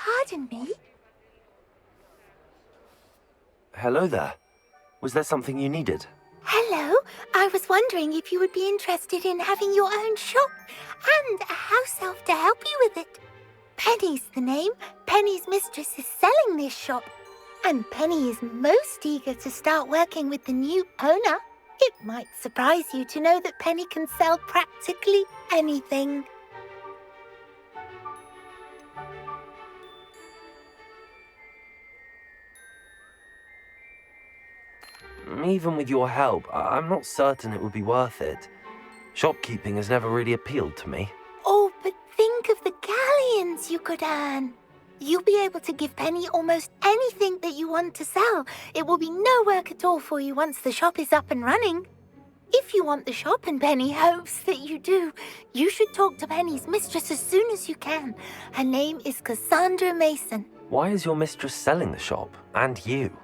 Pardon me? Hello there. Was there something you needed? Hello, I was wondering if you would be interested in having your own shop and a house elf to help you with it. Penny's the name. Penny's mistress is selling this shop, and Penny is most eager to start working with the new owner. It might surprise you to know that Penny can sell practically anything. Even with your help, I'm not certain it would be worth it. Shopkeeping has never really appealed to me. Oh, but think of the galleons you could earn. You'll be able to give Penny almost anything that you want to sell. It will be no work at all for you once the shop is up and running. If you want the shop and Penny hopes that you do, you should talk to Penny's mistress as soon as you can. Her name is Cassandra Mason. Why is your mistress selling the shop? And you?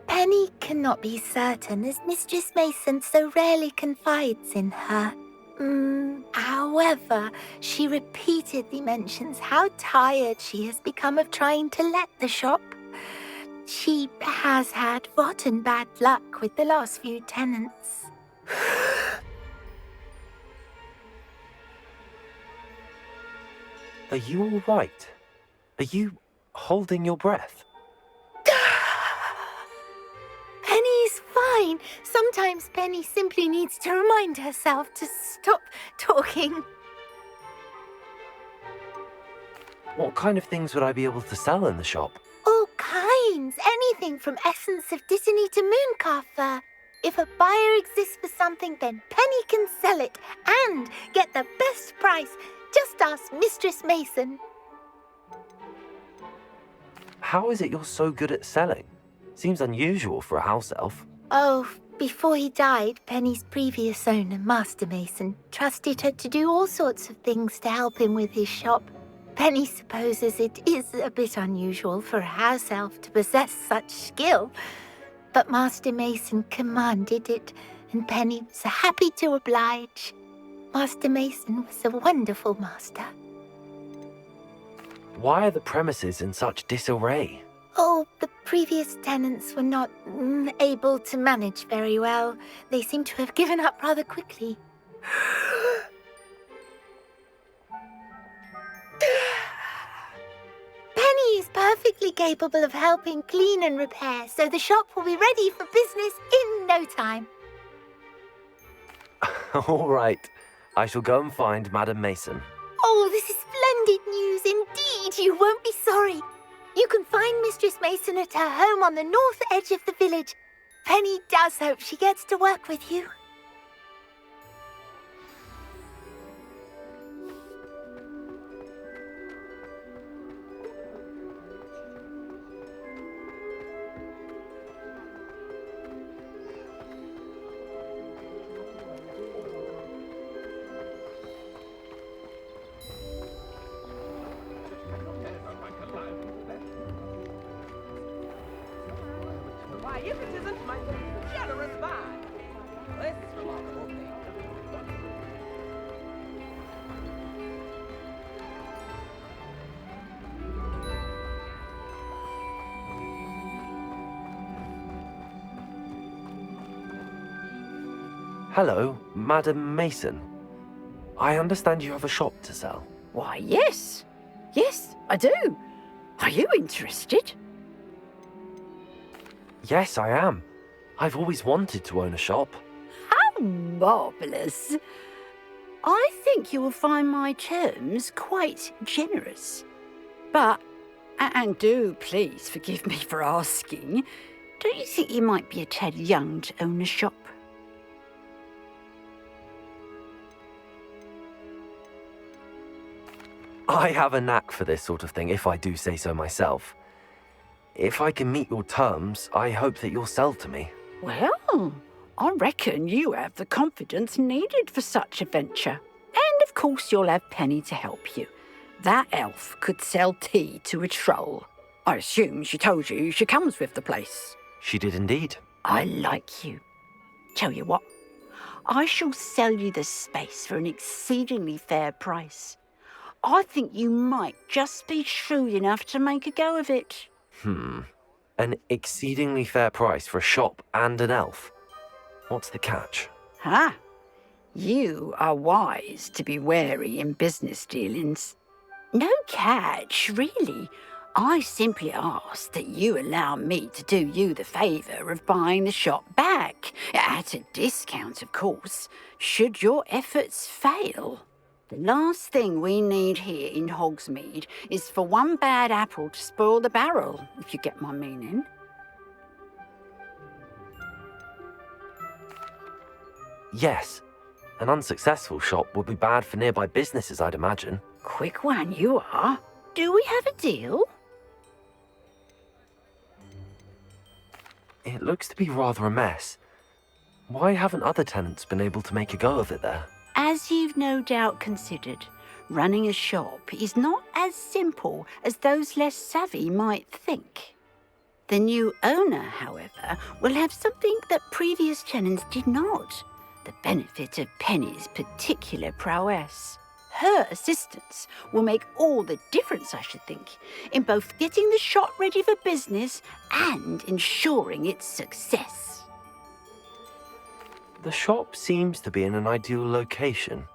Penny cannot be certain, as Mistress Mason so rarely confides in her. However, she repeatedly mentions how tired she has become of trying to let the shop. She has had rotten bad luck with the last few tenants. Are you all right? Are you holding your breath? Penny's fine. Sometimes Penny simply needs to remind herself to stop talking. What kind of things would I be able to sell in the shop? All kinds. Anything from essence of Dittany to mooncalf fur. If a buyer exists for something, then Penny can sell it and get the best price. Just ask Mistress Mason. How is it you're so good at selling? Seems unusual for a house elf. Oh, before he died, Penny's previous owner, Master Mason, trusted her to do all sorts of things to help him with his shop. Penny supposes it is a bit unusual for a house elf to possess such skill, but Master Mason commanded it, and Penny was happy to oblige. Master Mason was a wonderful master. Why are the premises in such disarray? Oh, the previous tenants were not able to manage very well. They seem to have given up rather quickly. Penny is perfectly capable of helping clean and repair, so the shop will be ready for business in no time. All right. I shall go and find Madam Mason. Oh, this is splendid news indeed. You won't be sorry. You can find Mistress Mason at her home on the north edge of the village. Penny does hope she gets to work with you. Why, if it isn't my generous mind, this remarkable thing. Hello, Madam Mason. I understand you have a shop to sell. Why, yes. Yes, I do. Are you interested? Yes, I am. I've always wanted to own a shop. How marvellous. I think you will find my terms quite generous. But, and do please forgive me for asking, don't you think you might be a tad young to own a shop? I have a knack for this sort of thing, if I do say so myself. If I can meet your terms, I hope that you'll sell to me. Well, I reckon you have the confidence needed for such a venture. And of course you'll have Penny to help you. That elf could sell tea to a troll. I assume she told you she comes with the place. She did indeed. I like you. Tell you what, I shall sell you the space for an exceedingly fair price. I think you might just be shrewd enough to make a go of it. An exceedingly fair price for a shop and an elf. What's the catch? Ah, you are wise to be wary in business dealings. No catch, really. I simply ask that you allow me to do you the favour of buying the shop back, at a discount, of course, should your efforts fail. The last thing we need here in Hogsmeade is for one bad apple to spoil the barrel, if you get my meaning. Yes. An unsuccessful shop would be bad for nearby businesses, I'd imagine. Quick one you are. Do we have a deal? It looks to be rather a mess. Why haven't other tenants been able to make a go of it there? As you've no doubt considered, running a shop is not as simple as those less savvy might think. The new owner, however, will have something that previous tenants did not, the benefit of Penny's particular prowess. Her assistance will make all the difference, I should think, in both getting the shop ready for business and ensuring its success. The shop seems to be in an ideal location.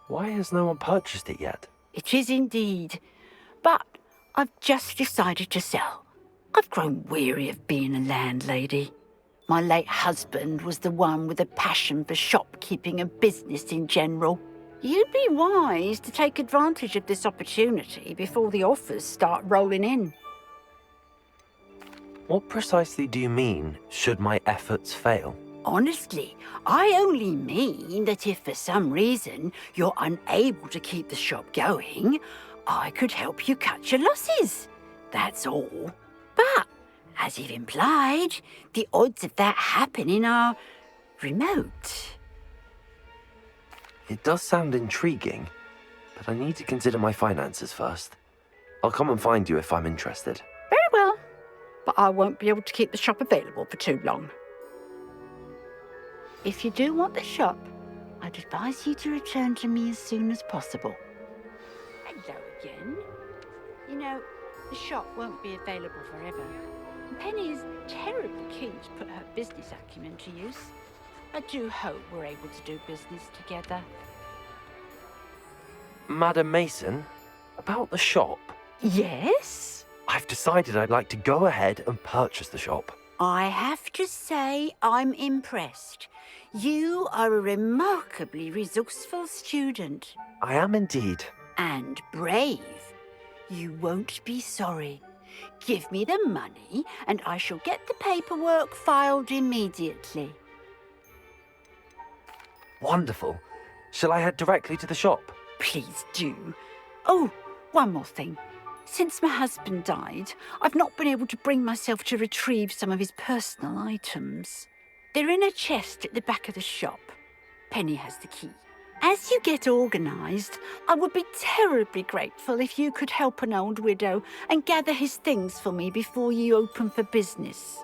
Why has no one purchased it yet? It is indeed, but I've just decided to sell. I've grown weary of being a landlady. My late husband was the one with a passion for shopkeeping and business in general. You'd be wise to take advantage of this opportunity before the offers start rolling in. What precisely do you mean, should my efforts fail? Honestly, I only mean that if for some reason you're unable to keep the shop going, I could help you cut your losses. That's all. But, as you've implied, the odds of that happening are remote. It does sound intriguing, but I need to consider my finances first. I'll come and find you if I'm interested. Very well, but I won't be able to keep the shop available for too long. If you do want the shop, I'd advise you to return to me as soon as possible. Hello again. You know, the shop won't be available forever. Penny is terribly keen to put her business acumen to use. I do hope we're able to do business together. Madam Mason, about the shop. Yes? I've decided I'd like to go ahead and purchase the shop. I have to say I'm impressed. You are a remarkably resourceful student. I am indeed. And brave. You won't be sorry. Give me the money and I shall get the paperwork filed immediately. Wonderful. Shall I head directly to the shop? Please do. Oh, one more thing. Since my husband died, I've not been able to bring myself to retrieve some of his personal items. They're in a chest at the back of the shop. Penny has the key. As you get organised, I would be terribly grateful if you could help an old widow and gather his things for me before you open for business.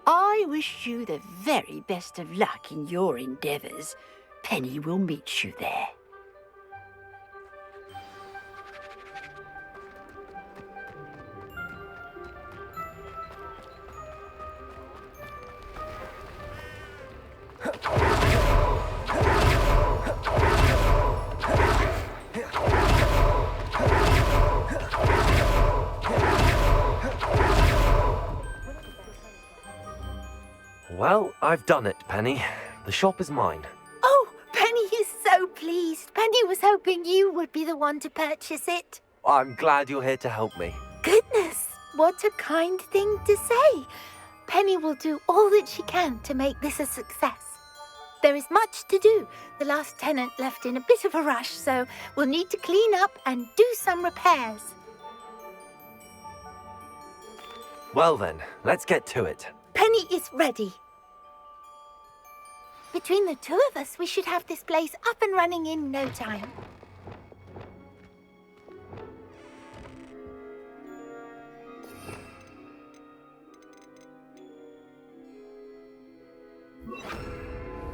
I wish you the very best of luck in your endeavours. Penny will meet you there. Well, I've done it, Penny. The shop is mine. Oh, Penny is so pleased. Penny was hoping you would be the one to purchase it. I'm glad you're here to help me. Goodness, what a kind thing to say. Penny will do all that she can to make this a success. There is much to do. The last tenant left in a bit of a rush, so we'll need to clean up and do some repairs. Well then, let's get to it. Penny is ready. Between the two of us, we should have this place up and running in no time.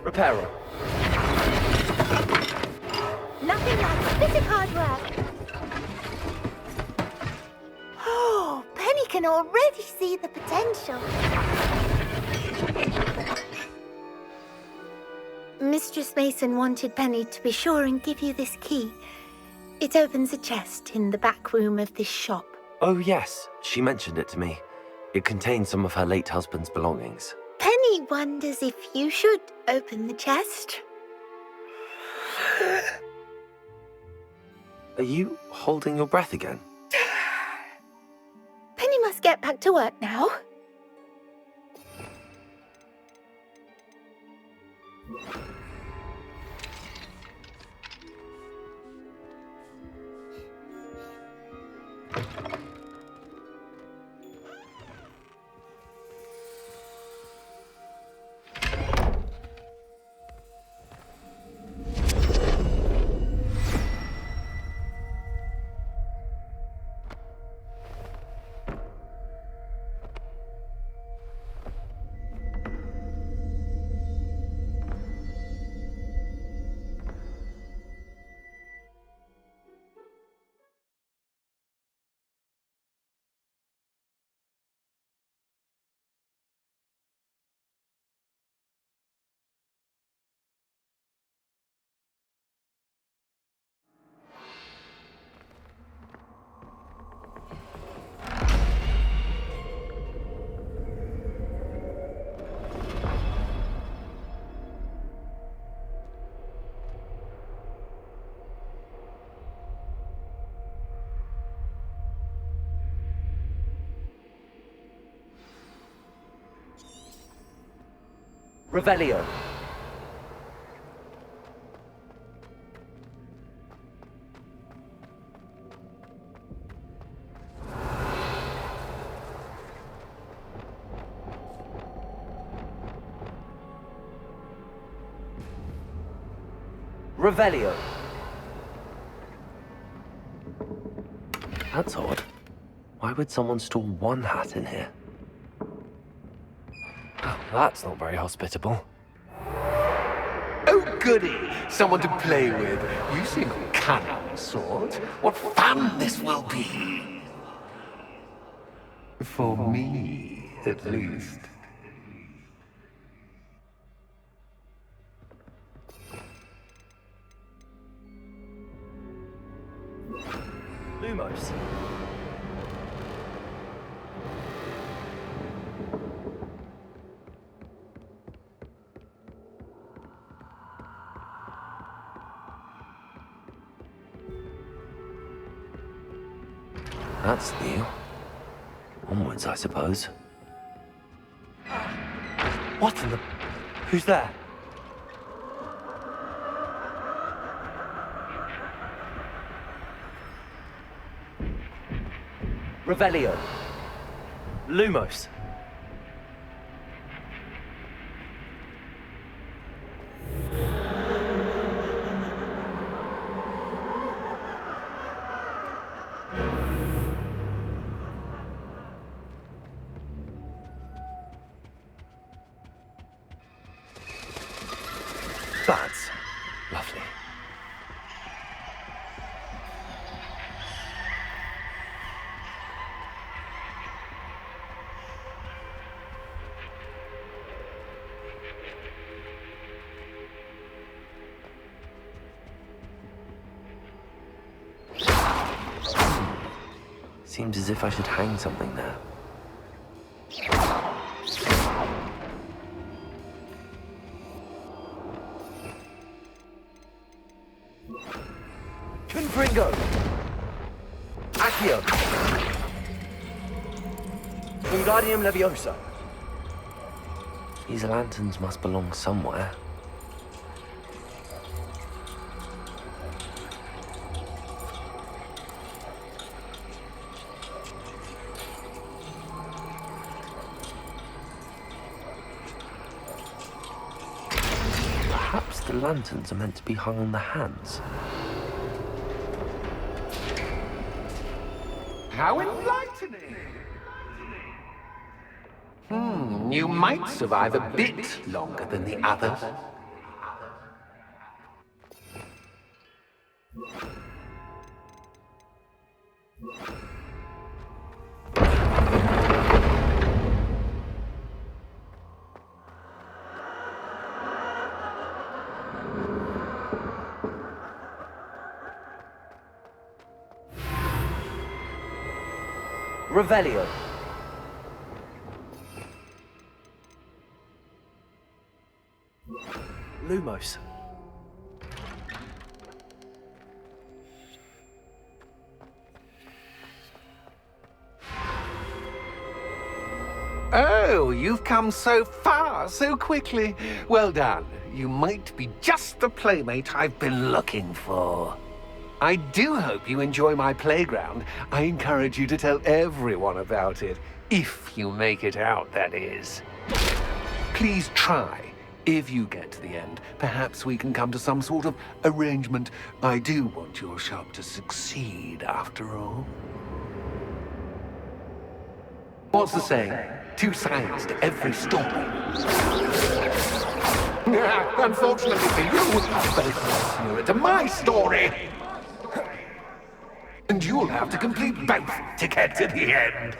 Repairer. Nothing like a bit of hard work. can already see the potential. Mistress Mason wanted Penny to be sure and give you this key. It opens a chest in the back room of this shop. Oh, yes, she mentioned it to me. It contains some of her late husband's belongings. Penny wonders if you should open the chest. Are you holding your breath again? Penny must get back to work now. Revelio. Revelio. That's odd. Why would someone store one hat in here? Oh, that's not very hospitable. Oh, goody! Someone to play with. You seem a cunning sort. What fun this will be! For me, at least. Lumos. That's new. Onwards, I suppose. What in the... Who's there? Revelio. Lumos. That's lovely. Seems as if I should hang something there. Confringo! Accio! Wingardium Leviosa! These lanterns must belong somewhere. Perhaps the lanterns are meant to be hung on the hands. How enlightening! You might survive a bit longer than the others. Revelio. Lumos. Oh, you've come so far, so quickly. Well done. You might be just the playmate I've been looking for. I do hope you enjoy my playground. I encourage you to tell everyone about it. If you make it out, that is. Please try. If you get to the end, perhaps we can come to some sort of arrangement. I do want your shop to succeed, after all. What's the saying? Two sides to every story. Unfortunately for you, both nearer to my story. And you'll have to complete both to get to the end.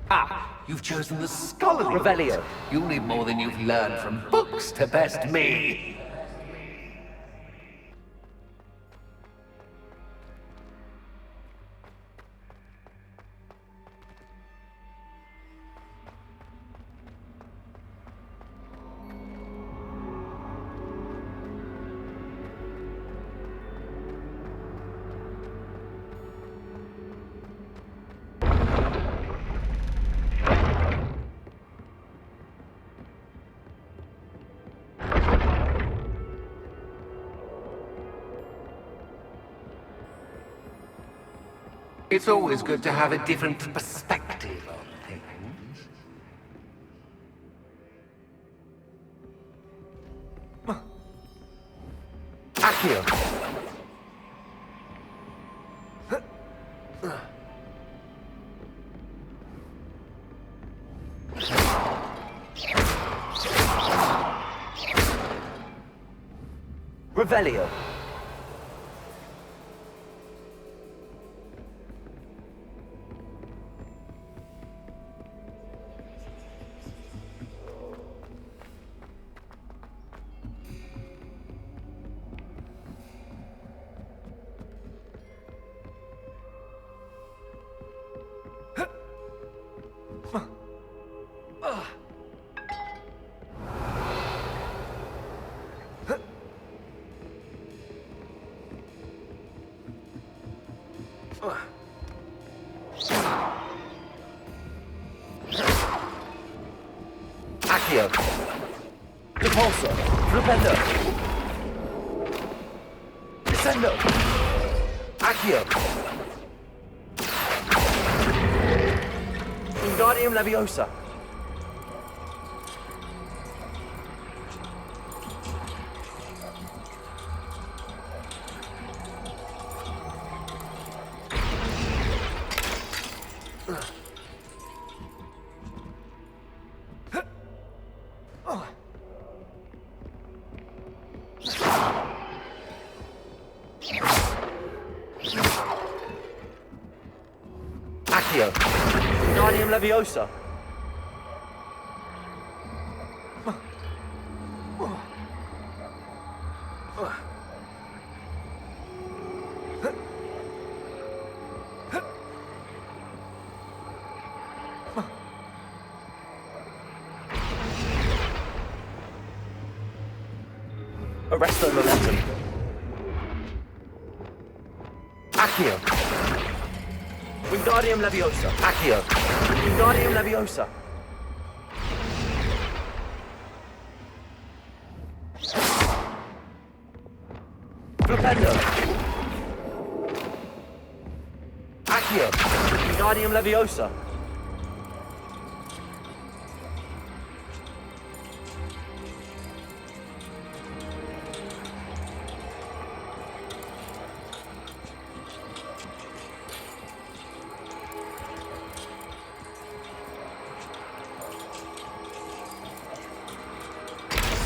Ah, you've chosen the scholarly Revelio. You'll need more than you've learned from books to best me. It's always good to have a different perspective on things. Accio. Revelio. Accio. Repulsor. Flipendo. Descendo. Accio. Wingardium Leviosa. Accio. Wingardium Leviosa. Arresto Momentum. Accio. Wingardium Leviosa. Accio. Wingardium Leviosa. Flipendo. Accio. Wingardium Leviosa.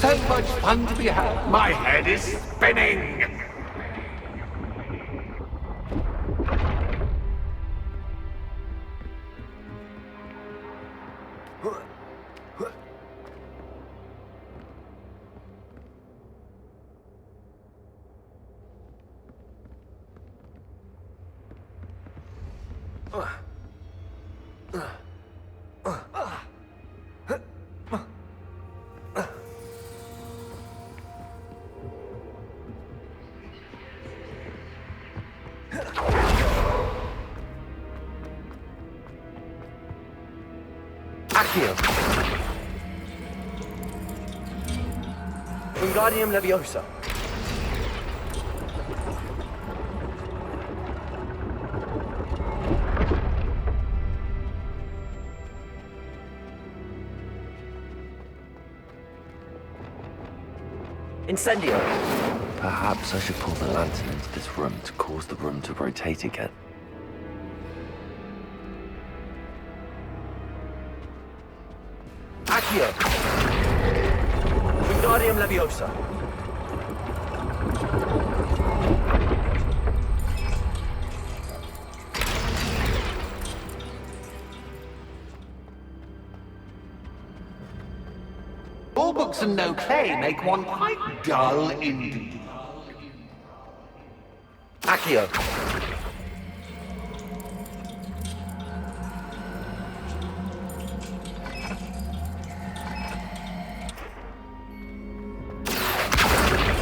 So much fun to be had. My head is spinning. Accio. Wingardium Leviosa. Incendio. Perhaps I should pull the lantern into this room to cause the room to rotate again. Accio. Wingardium Leviosa. All books and no play make one quite dull indeed. Accio.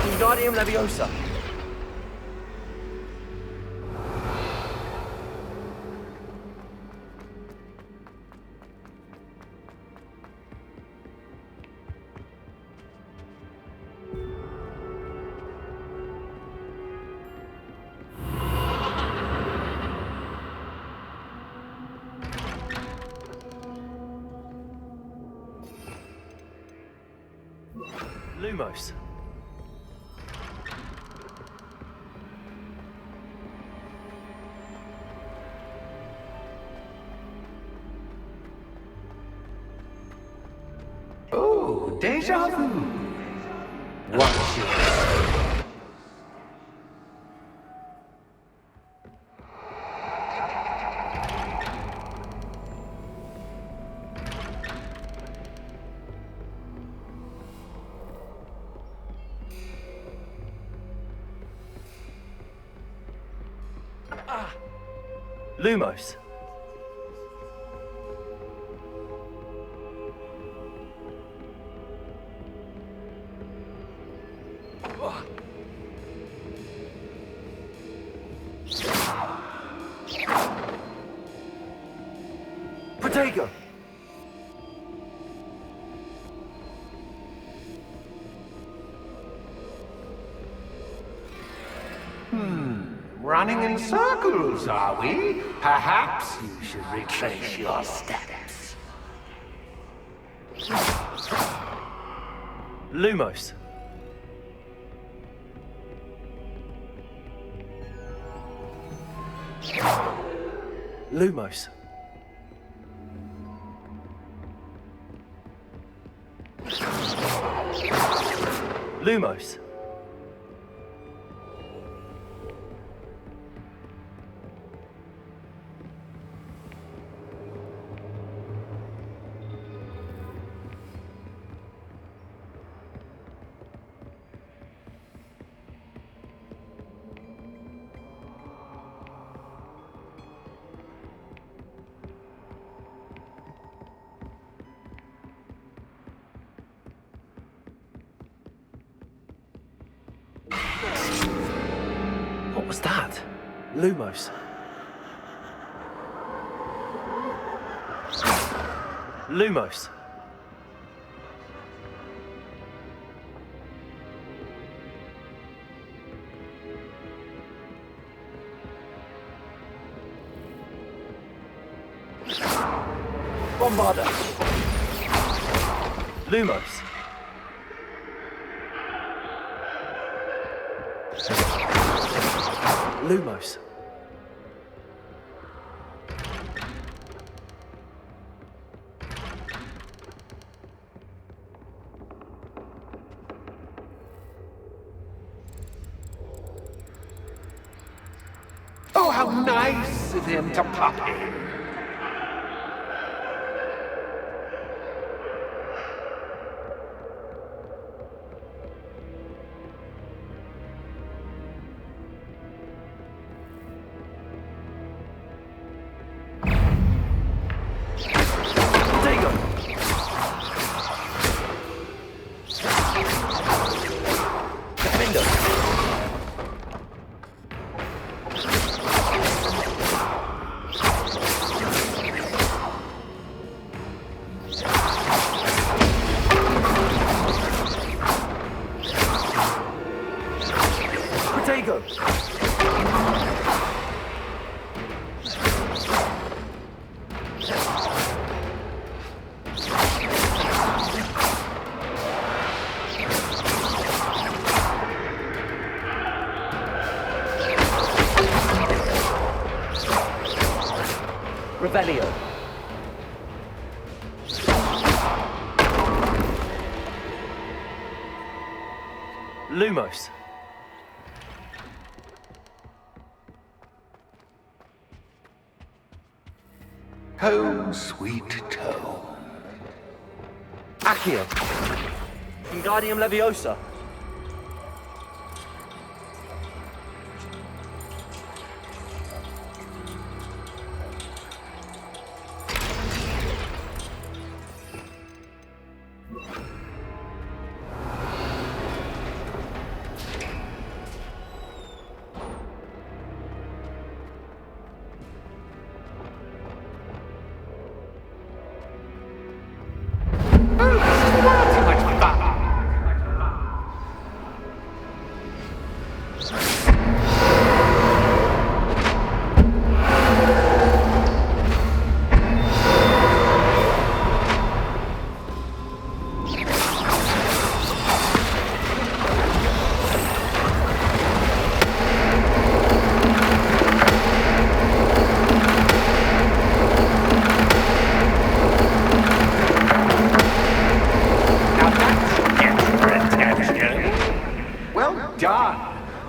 Wingardium Leviosa. Lumos. Oh, deja vu. What's yours? Lumos. Protego. Running in circles, are we? Perhaps you should retrace your steps. Lumos. Lumos. Lumos. What was that? Lumos. Lumos. Bombarda. Lumos. Lumos. Oh, how nice of him to pop in. Revelio. Lumos. Home sweet home. Accio. Wingardium Leviosa.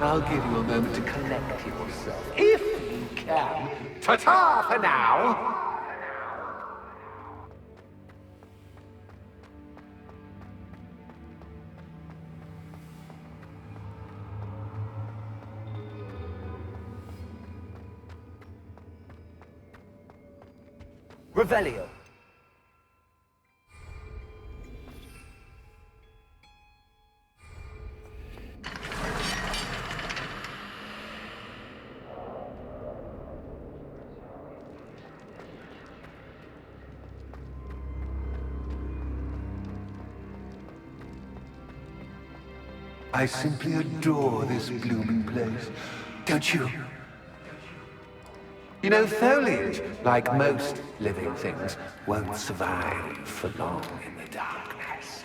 I'll give you a moment to collect yourself, if you can. Ta-ta for now! Revelio. I simply adore this blooming place, don't you? You know, foliage, like most living things, won't survive for long in the darkness.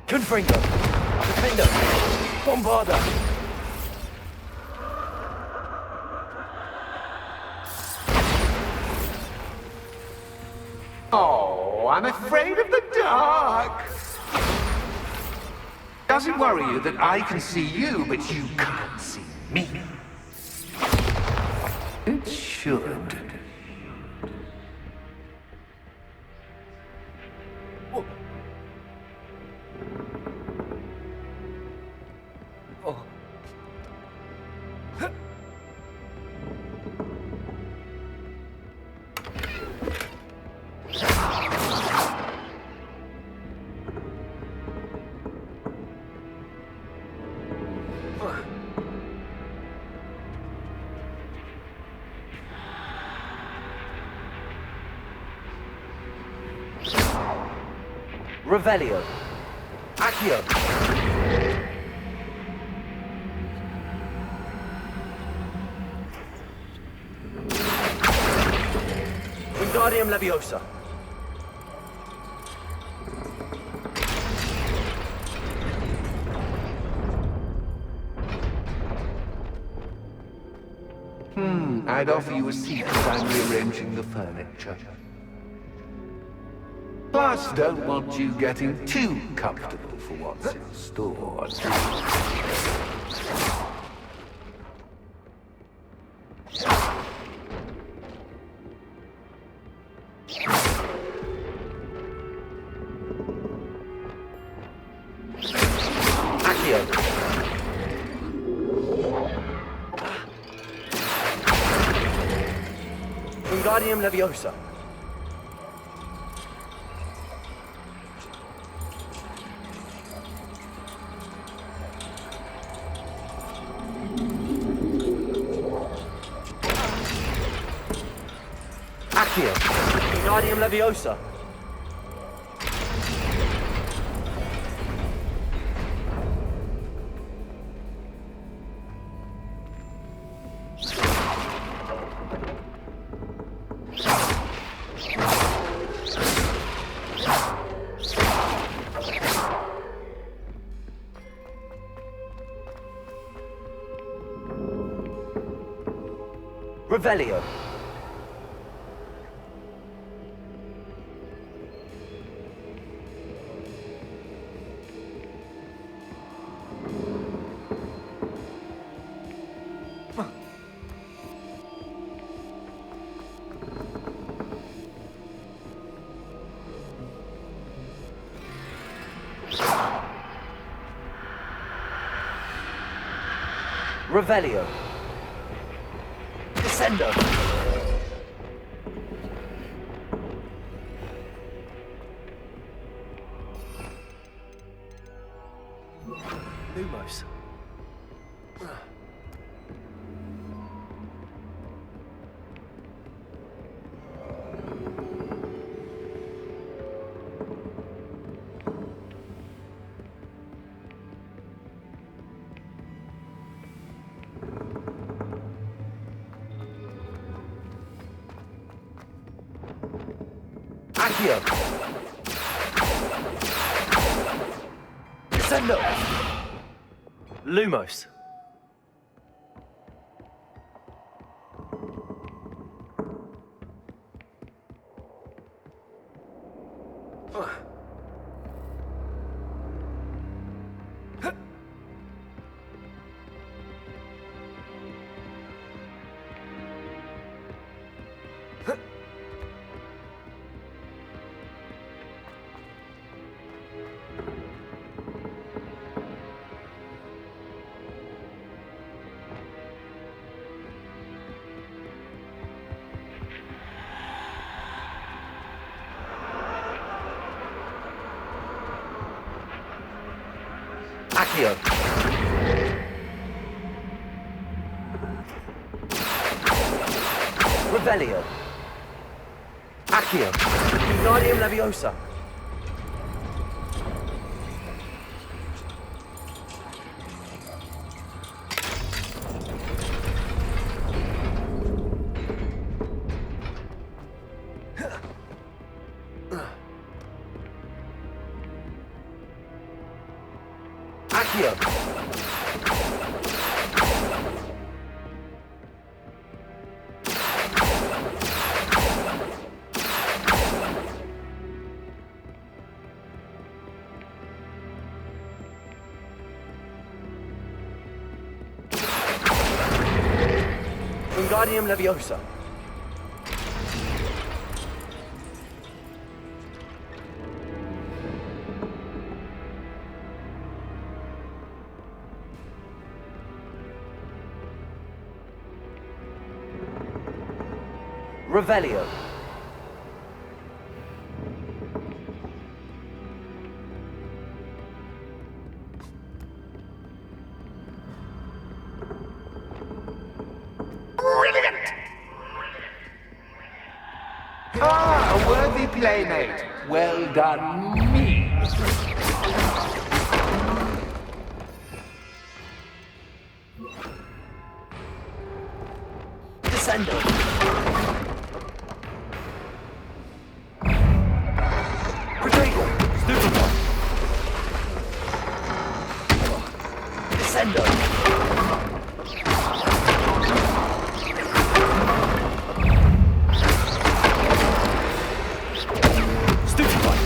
Confringo. Defender. Bombarda. Oh, I'm afraid of the dark. Does it worry you that I can see you, but you can't see me? It should. Revelio. Accio. Wingardium Leviosa. I'd offer you a seat as I'm rearranging the furniture. Plus, don't want you getting too comfortable for what's in store. Wingardium Leviosa. Accio. Wingardium Leviosa. Revelio. Revelio. Descendo. Lumos. Accio. Descendo. Lumos. Accio. Revelio. Accio. Guardium Leviosa. Accio. Wingardium Leviosa. Revelio. Ah, a worthy playmate. Well done, me. Descendo. Protego. Stupefy. Descendo. Stupefy.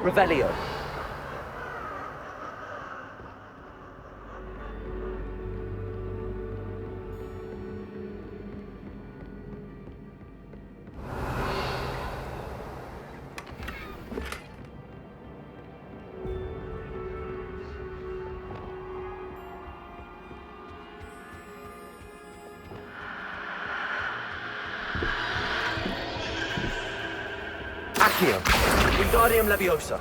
Revelio. Accio. Wingardium Leviosa.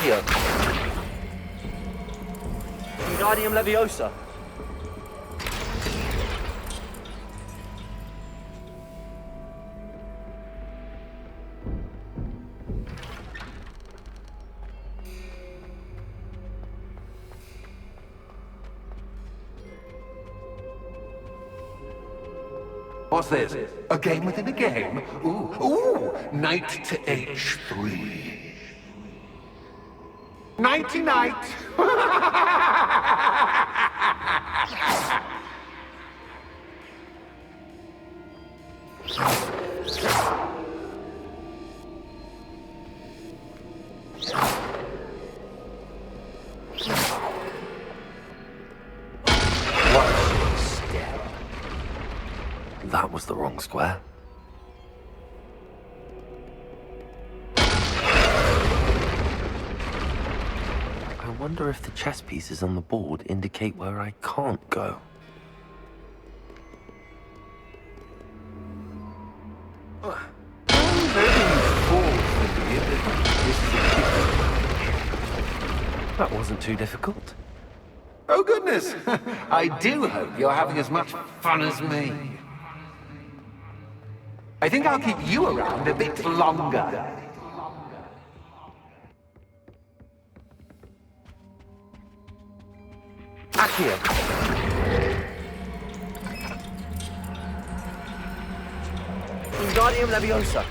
Accio. Wingardium Leviosa. What's this? A game within a game? Ooh, knight to h3. Nighty-night! That was the wrong square. I wonder if the chess pieces on the board indicate where I can't go. That wasn't too difficult. Oh, goodness! I do hope you're having as much fun as me. I think I'll keep you around a bit longer. Accio. Wingardium Leviosa.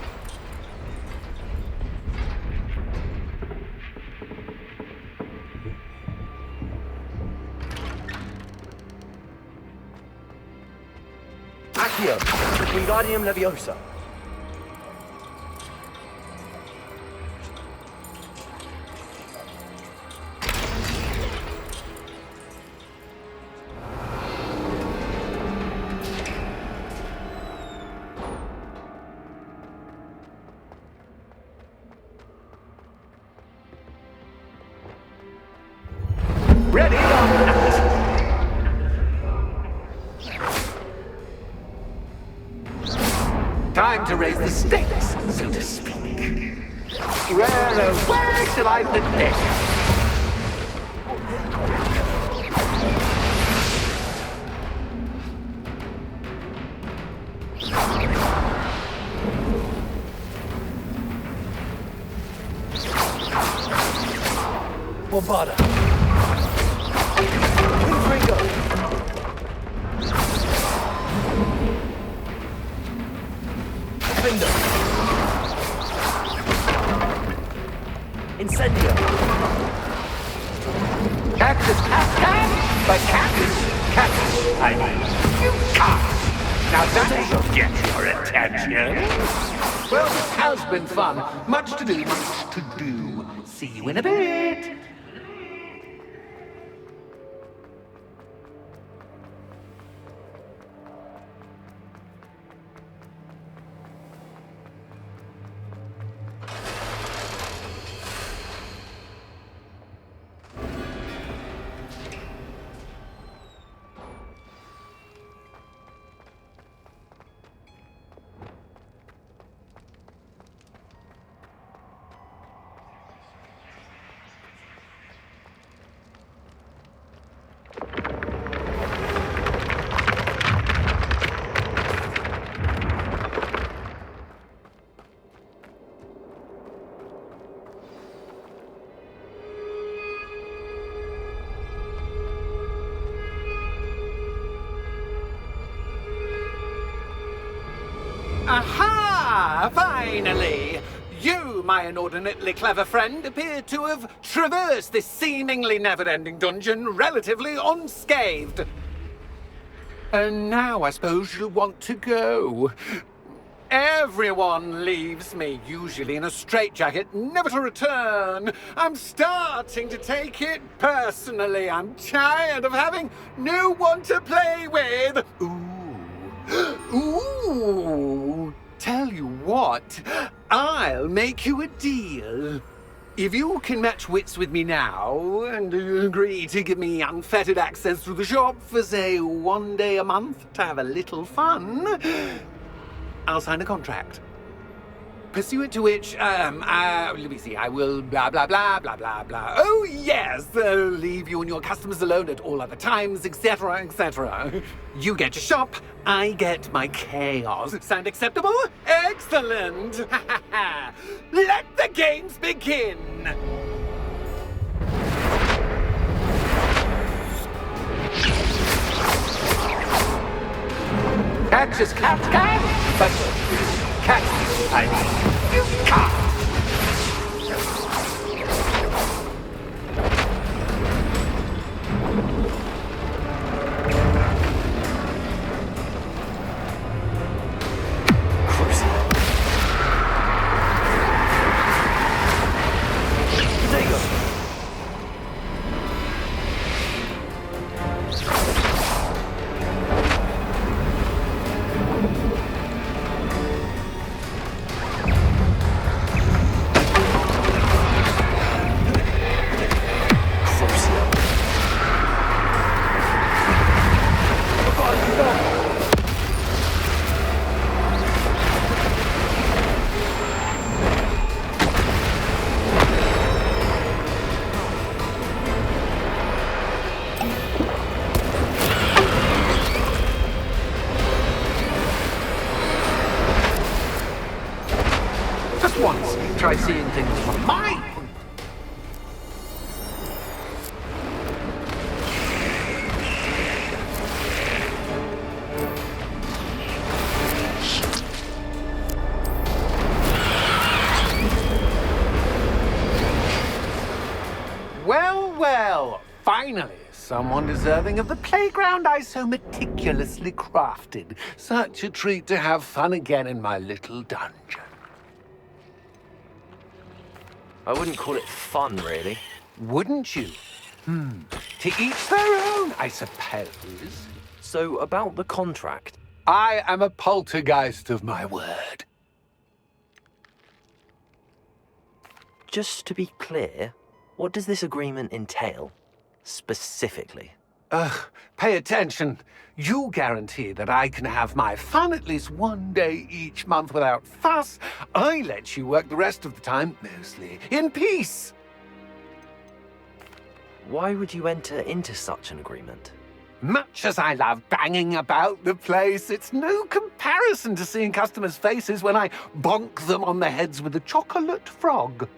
Accio. Wingardium Leviosa. Ready? Time to raise the stakes, so to speak. Where shall I put this? Bombarda. Ringo. Findo. Incendio. Cactus, but cactus. I mean, you can't. Now that should get your attention. Well, this has been fun. Much to do, much to do. See you in a bit. Aha! Finally! You, my inordinately clever friend, appear to have traversed this seemingly never-ending dungeon relatively unscathed. And now I suppose you'll want to go. Everyone leaves me, usually in a straitjacket, never to return. I'm starting to take it personally. I'm tired of having no one to play with. Ooh, tell you what, I'll make you a deal. If you can match wits with me now and agree to give me unfettered access to the shop for, say, 1 day a month to have a little fun, I'll sign a contract. pursuant to which, let me see, I will blah, blah, blah, blah, blah, blah. Oh, yes, leave you and your customers alone at all other times, etc., etc. You get your shop, I get my chaos. Sound acceptable? Excellent! Let the games begin! Catch as cat can, but cat, I mean, you can't. There you go. Just once, try seeing things from my point. Well, well, finally, someone deserving of the playground I so meticulously crafted. Such a treat to have fun again in my little dungeon. I wouldn't call it fun, really. Wouldn't you? To each their own, I suppose. So, about the contract. I am a poltergeist of my word. Just to be clear, what does this agreement entail? Specifically. Pay attention. You guarantee that I can have my fun at least one day each month without fuss. I let you work the rest of the time, mostly in peace. Why would you enter into such an agreement? Much as I love banging about the place, it's no comparison to seeing customers' faces when I bonk them on the heads with a chocolate frog.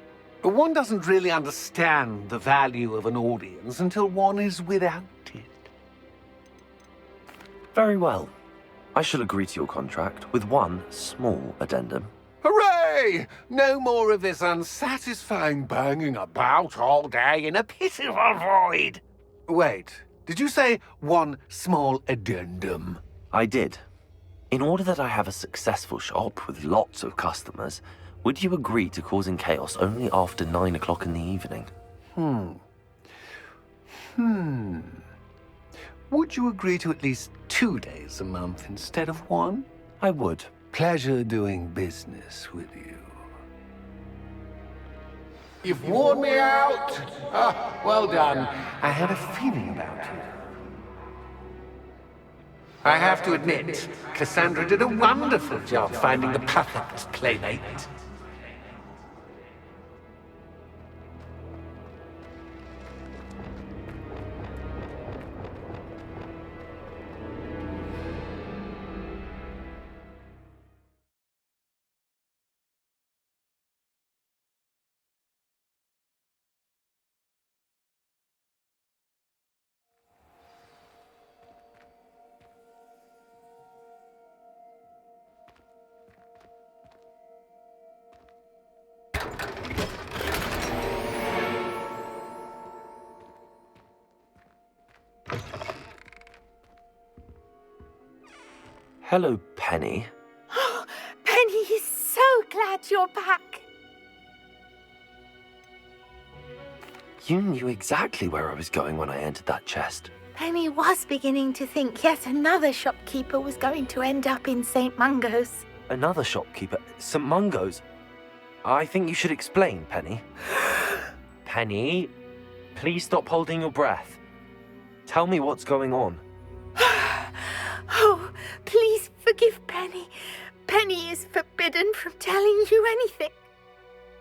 One doesn't really understand the value of an audience until one is without it. Very well. I shall agree to your contract with one small addendum. Hooray! No more of this unsatisfying banging about all day in a pitiful void. Wait, did you say one small addendum? I did. In order that I have a successful shop with lots of customers, would you agree to causing chaos only after 9 o'clock in the evening? Would you agree to at least 2 days a month instead of one? I would. Pleasure doing business with you. You've worn me out. Well done. I had a feeling about you. I have to admit, Cassandra did a wonderful job finding the perfect playmate. Hello, Penny. Penny is so glad you're back. You knew exactly where I was going when I entered that chest. Penny was beginning to think yet another shopkeeper was going to end up in St. Mungo's. Another shopkeeper? St. Mungo's? I think you should explain, Penny. Penny, please stop holding your breath. Tell me what's going on. Oh, please forgive Penny. Penny is forbidden from telling you anything.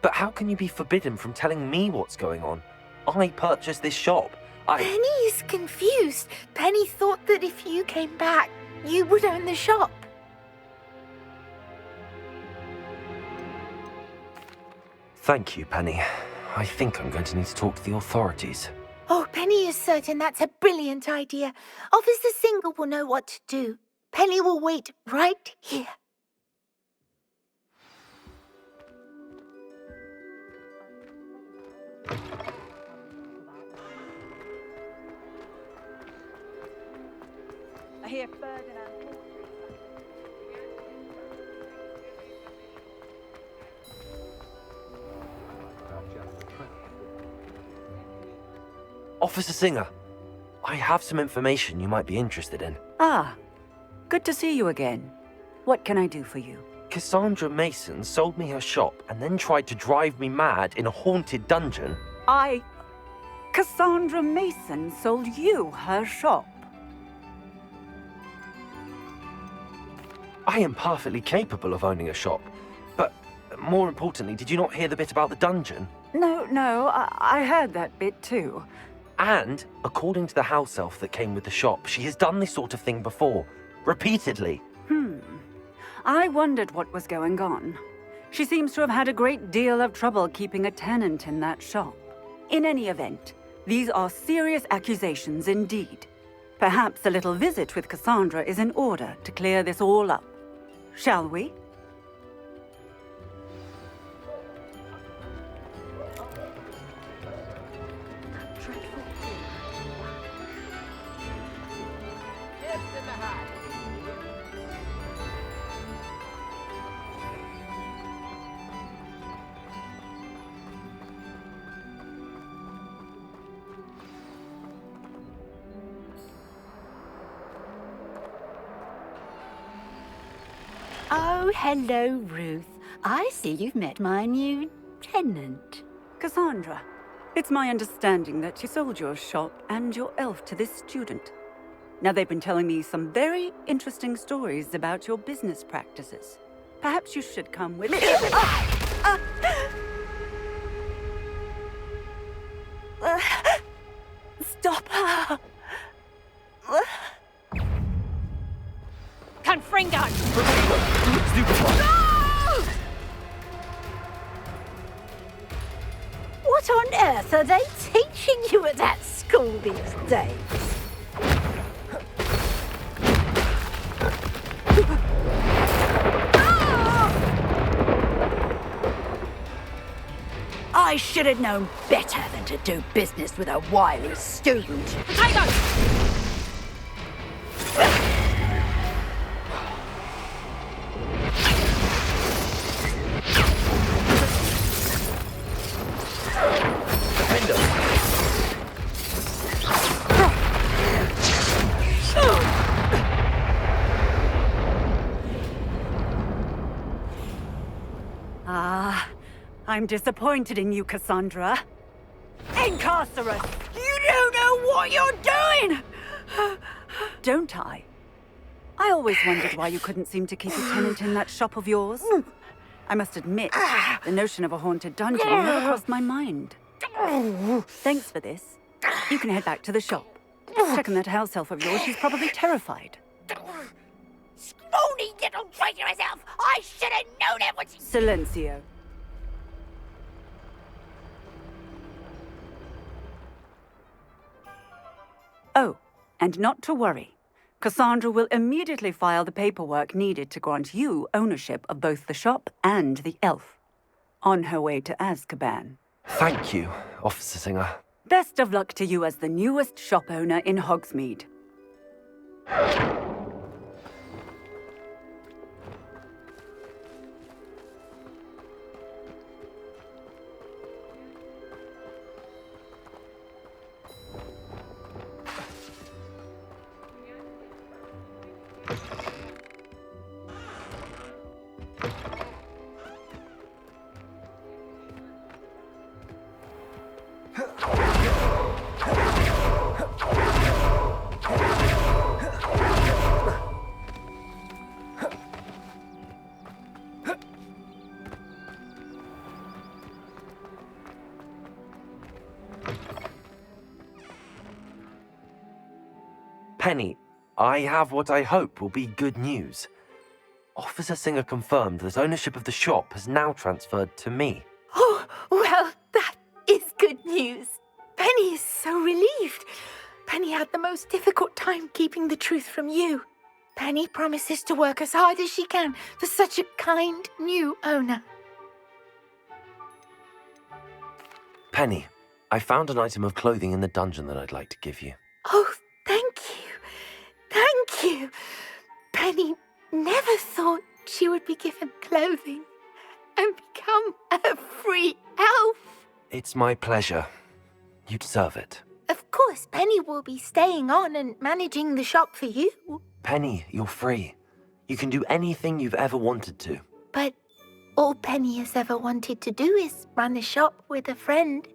But how can you be forbidden from telling me what's going on? I purchased this shop. Penny is confused. Penny thought that if you came back, you would own the shop. Thank you, Penny. I think I'm going to need to talk to the authorities. Oh, Penny is certain that's a brilliant idea. Officer Singer will know what to do. Penny will wait right here. I hear Ferdinand poetry. Officer Singer, I have some information you might be interested in. Ah, good to see you again. What can I do for you? Cassandra Mason sold me her shop and then tried to drive me mad in a haunted dungeon. Cassandra Mason sold you her shop. I am perfectly capable of owning a shop, but more importantly, did you not hear the bit about the dungeon? No, I heard that bit too. And, according to the house elf that came with the shop, she has done this sort of thing before, repeatedly. I wondered what was going on. She seems to have had a great deal of trouble keeping a tenant in that shop. In any event, these are serious accusations indeed. Perhaps a little visit with Cassandra is in order to clear this all up. Shall we? Tips in the hat. Oh, hello, Ruth. I see you've met my new tenant. Cassandra, it's my understanding that you sold your shop and your elf to this student. Now, they've been telling me some very interesting stories about your business practices. Perhaps you should come with me. Stop her! Confringo! What on earth are they teaching you at that school these days? I should have known better than to do business with a wily student. I'm disappointed in you, Cassandra. Incarcerate! You don't know what you're doing! Don't I? I always wondered why you couldn't seem to keep a tenant in that shop of yours. I must admit, the notion of a haunted dungeon never crossed my mind. Thanks for this. You can head back to the shop. Check on that house elf of yours. She's probably terrified. Scrawny little traitor herself! I should have known it was... Silencio. Oh, and not to worry. Cassandra will immediately file the paperwork needed to grant you ownership of both the shop and the elf. On her way to Azkaban. Thank you, Officer Singer. Best of luck to you as the newest shop owner in Hogsmeade. Penny, I have what I hope will be good news. Officer Singer confirmed that ownership of the shop has now transferred to me. Oh, well, that is good news. Penny is so relieved. Penny had the most difficult time keeping the truth from you. Penny promises to work as hard as she can for such a kind new owner. Penny, I found an item of clothing in the dungeon that I'd like to give you. Oh, thank you. Thank you. Penny never thought she would be given clothing and become a free elf. It's my pleasure. You deserve it. Of course, Penny will be staying on and managing the shop for you. Penny, you're free. You can do anything you've ever wanted to. But all Penny has ever wanted to do is run a shop with a friend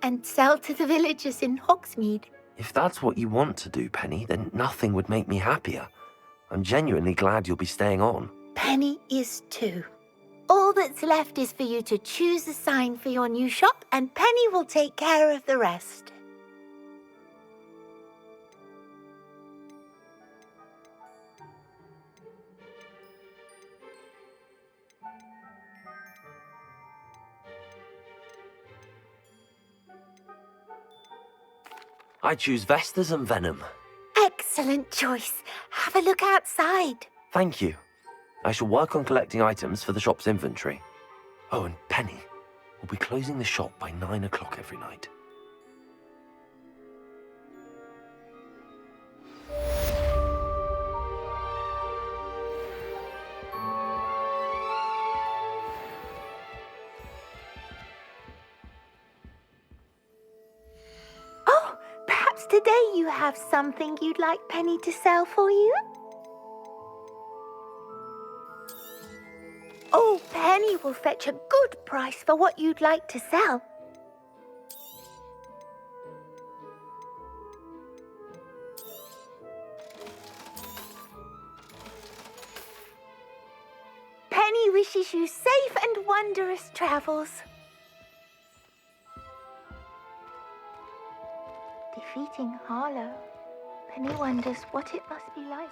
and sell to the villagers in Hogsmeade. If that's what you want to do, Penny, then nothing would make me happier. I'm genuinely glad you'll be staying on. Penny is too. All that's left is for you to choose a sign for your new shop, and Penny will take care of the rest. I choose Vestas and Venom. Excellent choice. Have a look outside. Thank you. I shall work on collecting items for the shop's inventory. Oh, and Penny, we'll be closing the shop by 9 o'clock every night. Oh, perhaps today you have something you'd like Penny to sell for you? Oh, Penny will fetch a good price for what you'd like to sell. Penny wishes you safe and wondrous travels. Defeating Harlow, Penny wonders what it must be like.